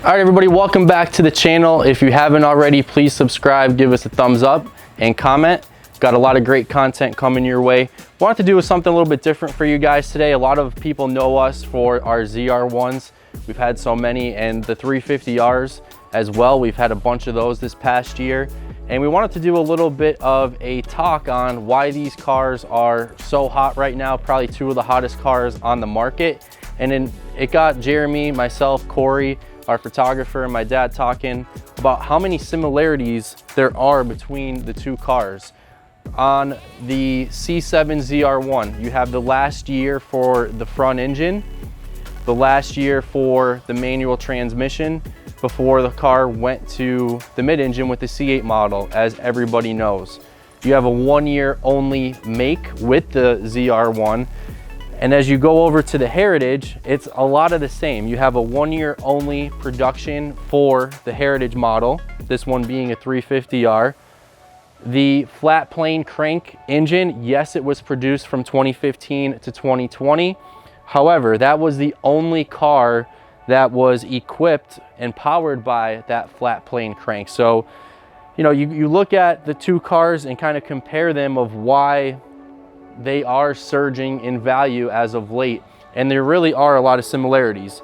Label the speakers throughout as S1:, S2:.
S1: All right, everybody, welcome back to the channel. If you haven't already, please subscribe, give us a thumbs up and comment. Got a lot of great content coming your way. Wanted to do something a little bit different for you guys today. A lot of people know us for our ZR1s. We've had so many, and the 350Rs as well. We've had a bunch of those this past year. And we wanted to do a little bit of a talk on why these cars are so hot right now, probably two of the hottest cars on the market. And then it got Jeremy, myself, Corey, our photographer, and my dad talking about how many similarities there are between the two cars. On the C7 ZR1, you have the last year for the front engine, the last year for the manual transmission, before the car went to the mid-engine with the C8 model, as everybody knows. You have a 1 year only make with the ZR1. And as you go over to the Heritage, it's a lot of the same. You have a 1 year only production for the Heritage model, this one being a 350R. The flat plane crank engine, yes, it was produced from 2015 to 2020. However, that was the only car that was equipped and powered by that flat plane crank. So, you know, you look at the two cars and kind of compare them of why they are surging in value as of late. And there really are a lot of similarities.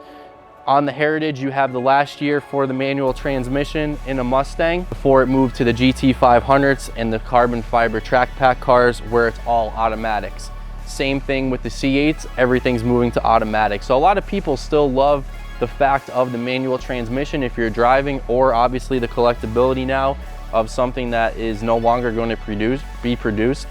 S1: On the Heritage, you have the last year for the manual transmission in a Mustang before it moved to the GT500s and the carbon fiber track pack cars where it's all automatics. Same thing with the C8s, everything's moving to automatic. So a lot of people still love the fact of the manual transmission if you're driving, or obviously the collectability now of something that is no longer going to be produced,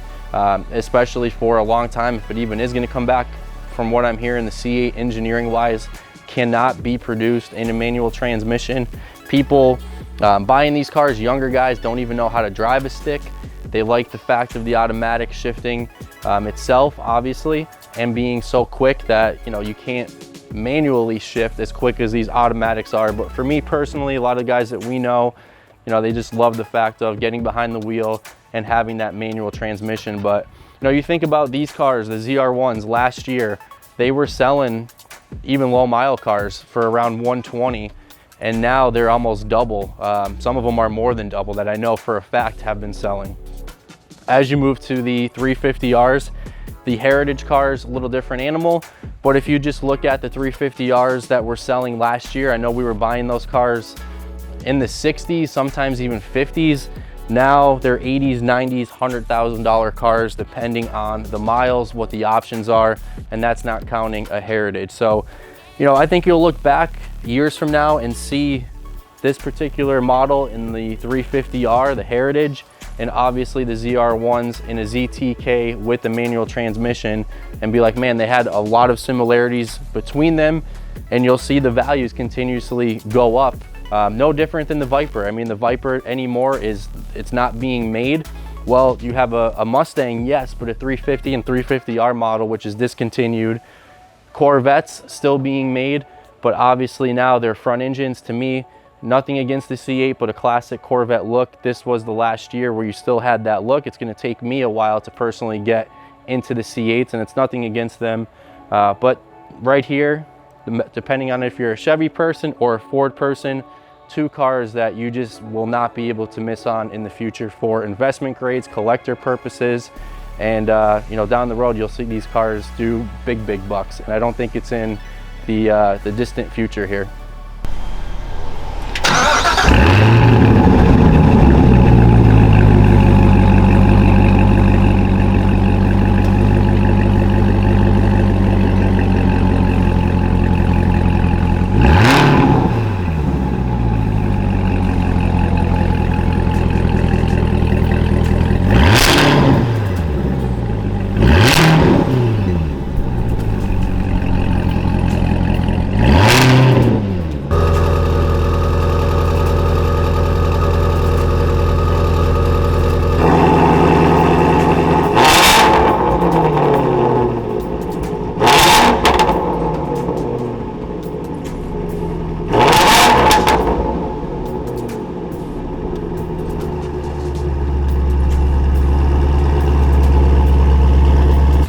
S1: especially for a long time. If it even is going to come back, from what I'm hearing, the C8 engineering wise cannot be produced in a manual transmission. People buying these cars, younger guys, don't even know how to drive a stick. They like the fact of the automatic shifting itself, obviously, and being so quick that, you know, you can't manually shift as quick as these automatics are. But for me personally, a lot of guys that we know, you know, they just love the fact of getting behind the wheel and having that manual transmission. But, you know, you think about these cars, the ZR1s last year, they were selling even low mile cars for around 120, and now they're almost double. Some of them are more than double that I know for a fact have been selling. As you move to the 350Rs, the Heritage cars, a little different animal, but if you just look at the 350Rs that were selling last year, I know we were buying those cars in the 60s, sometimes even 50s. Now they're 80s, 90s, $100,000 cars, depending on the miles, what the options are, and that's not counting a Heritage. So, you know, I think you'll look back years from now and see this particular model in the 350R, the Heritage, and obviously the ZR1s in a ZTK with the manual transmission, and be like, man, they had a lot of similarities between them, and you'll see the values continuously go up. No different than the Viper. I mean, the Viper anymore it's not being made. Well, you have a Mustang, yes, but a 350 and 350R model, which is discontinued. Corvettes still being made, but obviously now they're front engines. To me, nothing against the C8, but a classic Corvette look. This was the last year where you still had that look. It's going to take me a while to personally get into the C8s, and it's nothing against them. But right here, depending on if you're a Chevy person or a Ford person, two cars that you just will not be able to miss on in the future for investment grades, collector purposes, and you know, down the road you'll see these cars do big bucks, and I don't think it's in the distant future here.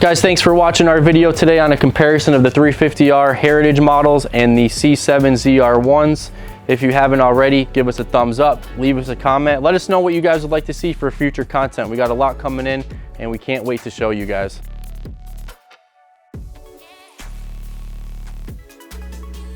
S1: Guys, thanks for watching our video today on a comparison of the 350R Heritage models and the C7 ZR1s. If you haven't already, give us a thumbs up, leave us a comment. Let us know what you guys would like to see for future content. We got a lot coming in and we can't wait to show you guys.